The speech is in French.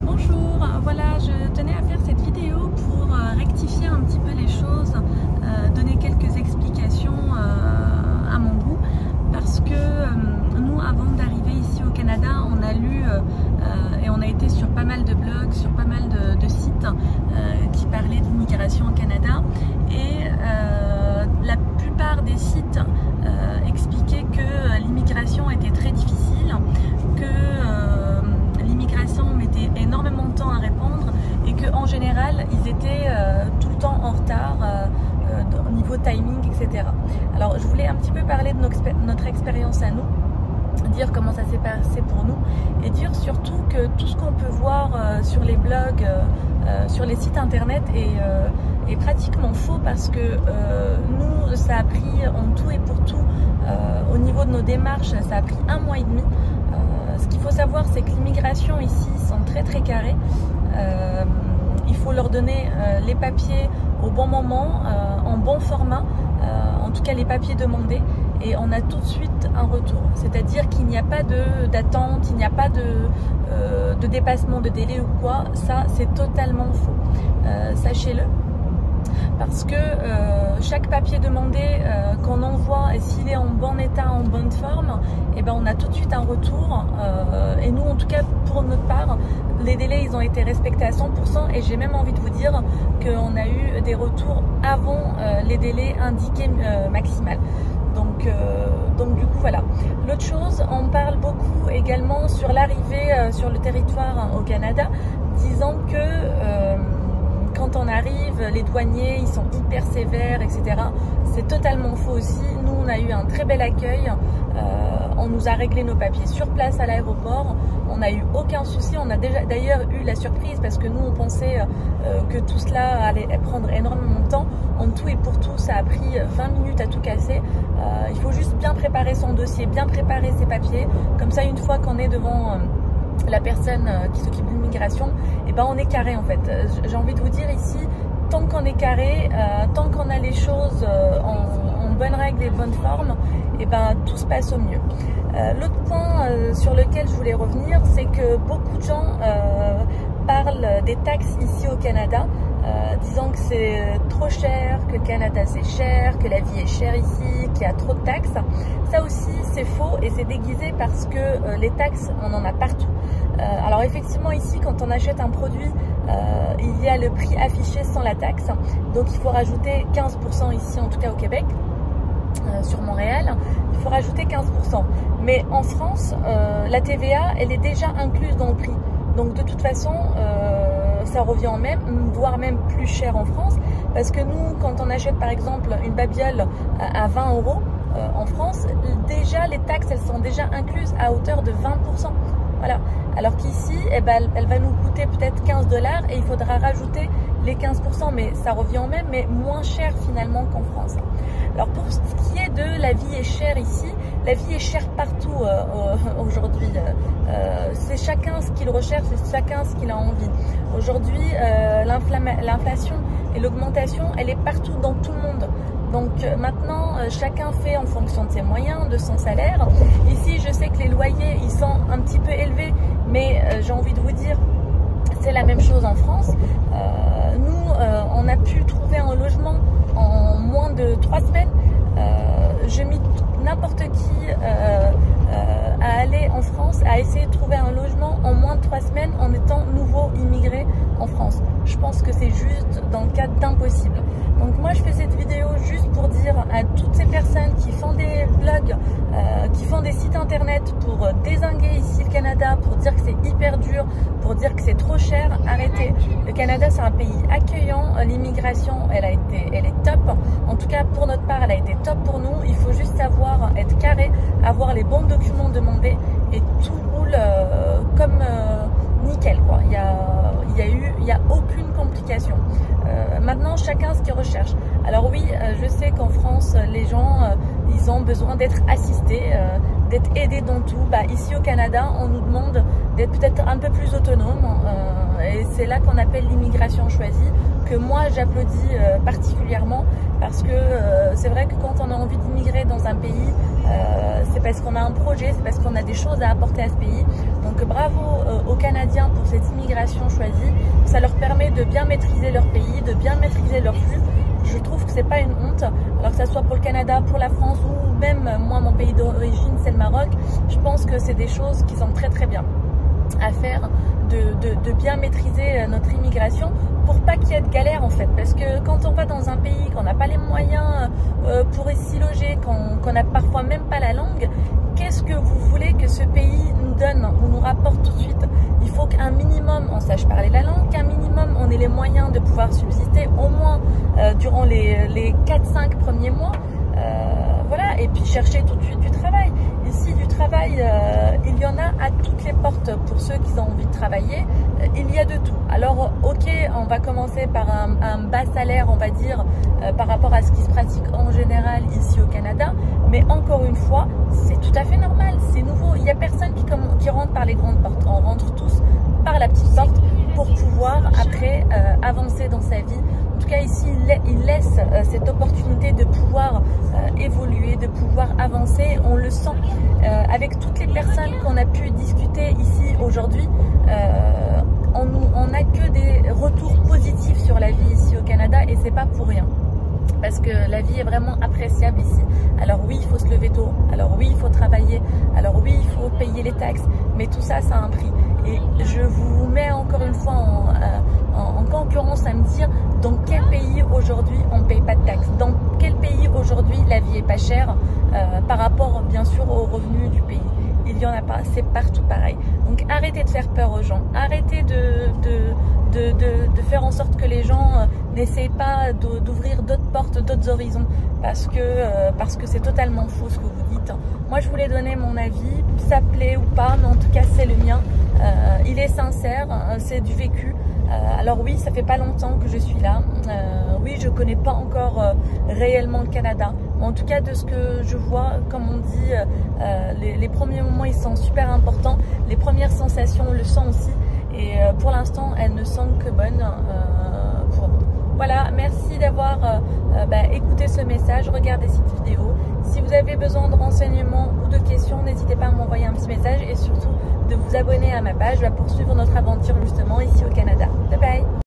Bonjour, voilà, je tenais à faire cette vidéo pour rectifier un petit peu les choses, donner quelques explications à mon goût, parce que nous, avant d'arriver ici au Canada, on a lu et on a été sur pas mal de blogs, sur pas mal de sites qui parlaient d'immigration au Canada, et la plupart des sites expliquaient que l'immigration était très difficile, que l'immigration mettait énormément de temps à répondre et qu'en général ils étaient tout le temps en retard au niveau timing, etc. Alors je voulais un petit peu parler de notre expérience à nous, dire comment ça s'est passé pour nous et dire surtout que tout ce qu'on peut voir sur les blogs, sur les sites internet est pratiquement faux, parce que nous, ça a pris en tout et pour tout, au niveau de nos démarches, ça a pris 1 mois et demi. Ce qu'il faut savoir, c'est que l'immigration ici sont très carrés. Il faut leur donner les papiers au bon moment, en bon format, en tout cas les papiers demandés, et on a tout de suite un retour. C'est-à-dire qu'il n'y a pas d'attente, il n'y a pas de dépassement de délai ou quoi. Ça, c'est totalement faux. Sachez-le. Parce que chaque papier demandé qu'on envoie, et s'il est en bon état, en bonne forme, et ben on a tout de suite un retour. Et nous, en tout cas, pour notre part, les délais, ils ont été respectés à 100%. Et j'ai même envie de vous dire qu'on a eu des retours avant les délais indiqués maximales. Donc du coup, voilà. L'autre chose, on parle beaucoup également sur l'arrivée sur le territoire au Canada, disant que quand on arrive, les douaniers, ils sont hyper sévères, etc. C'est totalement faux aussi. Nous, on a eu un très bel accueil. On nous a réglé nos papiers sur place à l'aéroport. On n'a eu aucun souci. On a déjà d'ailleurs eu la surprise, parce que nous, on pensait que tout cela allait prendre énormément de temps. En tout et pour tout, ça a pris 20 minutes à tout casser. Il faut juste bien préparer son dossier, bien préparer ses papiers. Comme ça, une fois qu'on est devant la personne qui s'occupe de l'immigration, et ben on est carré en fait. J'ai envie de vous dire ici, tant qu'on est carré, tant qu'on a les choses en bonne règle et bonne forme, et ben tout se passe au mieux. L'autre point sur lequel je voulais revenir, c'est que beaucoup de gens parlent des taxes ici au Canada, disant que c'est trop cher, que le Canada c'est cher, que la vie est chère ici, qu'il y a trop de taxes. Ça aussi c'est faux, et c'est déguisé, parce que les taxes, on en a partout. Alors effectivement ici, quand on achète un produit, il y a le prix affiché sans la taxe, donc il faut rajouter 15% ici, en tout cas au Québec. Sur Montréal, il faut rajouter 15%. Mais en France, la TVA, elle est déjà incluse dans le prix. Donc de toute façon, ça revient en même, voire même plus cher en France, parce que nous, quand on achète par exemple une babiole à 20 € en France, déjà les taxes, elles sont déjà incluses à hauteur de 20%. Voilà. Alors qu'ici, eh ben, elle va nous coûter peut-être 15 $ et il faudra rajouter les 15%, mais ça revient en même, mais moins cher finalement qu'en France. Alors pour ce qui est de la vie est chère ici, la vie est chère partout aujourd'hui. C'est chacun ce qu'il recherche, c'est chacun ce qu'il a envie. Aujourd'hui, l'inflation et l'augmentation, elle est partout dans tout le monde. Donc maintenant, chacun fait en fonction de ses moyens, de son salaire. Ici, je sais que les loyers, ils sont un petit peu élevés, mais j'ai envie de vous dire, c'est la même chose en France. Nous, on a pu trouver un logement en moins de 3 semaines. Je m'y n'importe qui à aller en France, à essayer de trouver un logement en moins de 3 semaines en étant nouveau immigré en France. Je pense que c'est juste dans le cadre d'impossible. Donc moi, je fais cette vidéo juste pour dire à toutes ces personnes qui font des blogs, qui font des sites internet pour dézinguer ici le Canada, pour dire que c'est hyper dur, pour dire que c'est trop cher, arrêtez. Le Canada, c'est un pays accueillant. L'immigration, elle est top. En tout cas, pour notre part, elle a été top pour nous. Il faut juste savoir être carré, avoir les bons documents demandés, et tout roule comme nickel, quoi. Il y a aucune complication. Maintenant, chacun ce qu'il recherche. Alors oui, je sais qu'en France, les gens, ils ont besoin d'être assistés, d'être aidés dans tout. Bah, ici au Canada, on nous demande d'être peut-être un peu plus autonome. Et c'est là qu'on appelle l'immigration choisie, que moi j'applaudis particulièrement, parce que c'est vrai que quand on a envie d'immigrer dans un pays, c'est parce qu'on a un projet, c'est parce qu'on a des choses à apporter à ce pays. Donc bravo aux Canadiens pour cette immigration choisie. Ça leur permet de bien maîtriser leur pays, de bien maîtriser leur flux. Je trouve que c'est pas une honte, alors que ça soit pour le Canada, pour la France ou même moi, mon pays d'origine c'est le Maroc. Je pense que c'est des choses qui sont très très bien à faire, de bien maîtriser notre immigration pour pas qu'il y ait de galère en fait, parce que quand on va dans un pays, qu'on n'a pas les moyens pour s'y loger, qu'on n'a parfois même pas la langue, qu'est-ce que vous voulez que ce pays nous donne ou nous rapporte tout de suite? Il faut qu'un minimum on sache parler la langue, qu'un minimum on ait les moyens de pouvoir subsister au moins durant les 4-5 premiers mois, voilà, et puis chercher tout de suite du travail. Ici du travail, il y en a à toutes les portes pour ceux qui ont envie de travailler, il y a de tout. Alors ok, on va commencer par un bas salaire, on va dire, par rapport à ce qui se pratique en général ici au Canada, mais encore une fois, c'est tout à fait normal, c'est nouveau, il n'y a personne qui rentre par les grandes portes, on rentre tous par la petite porte pour pouvoir après avancer dans sa vie. En tout cas ici, il laisse cette opportunité de pouvoir évoluer, de pouvoir avancer. On le sent avec toutes les personnes qu'on a pu discuter ici aujourd'hui. On n'a que des retours positifs sur la vie ici au Canada, et c'est pas pour rien. Parce que la vie est vraiment appréciable ici. Alors oui, il faut se lever tôt, alors oui, il faut travailler, alors oui, il faut payer les taxes, mais tout ça, ça a un prix. Et je vous mets encore une fois en concurrence à me dire dans quel pays aujourd'hui on ne paye pas de taxes, dans quel pays aujourd'hui la vie est pas chère par rapport bien sûr aux revenus du pays. Il n'y en a pas, c'est partout pareil. Donc arrêtez de faire peur aux gens, arrêtez de faire en sorte que les gens n'essayent pas d'ouvrir d'autres portes, d'autres horizons, parce que c'est totalement faux ce que vous dites. Moi je voulais donner mon avis, ça plaît ou pas, mais en tout cas c'est le mien. Il est sincère, c'est du vécu. Alors oui, ça fait pas longtemps que je suis là. Oui, je connais pas encore réellement le Canada. Mais en tout cas, de ce que je vois, comme on dit, les premiers moments ils sont super importants. Les premières sensations, on le sent aussi. Et pour l'instant, elles ne sont que bonnes pour nous. Voilà, merci d'avoir écouté ce message, regardé cette vidéo. Si vous avez besoin de renseignements ou de questions, n'hésitez pas à m'envoyer un petit message et surtout de vous abonner à ma page. Je vais poursuivre notre aventure justement ici au Canada. Bye bye!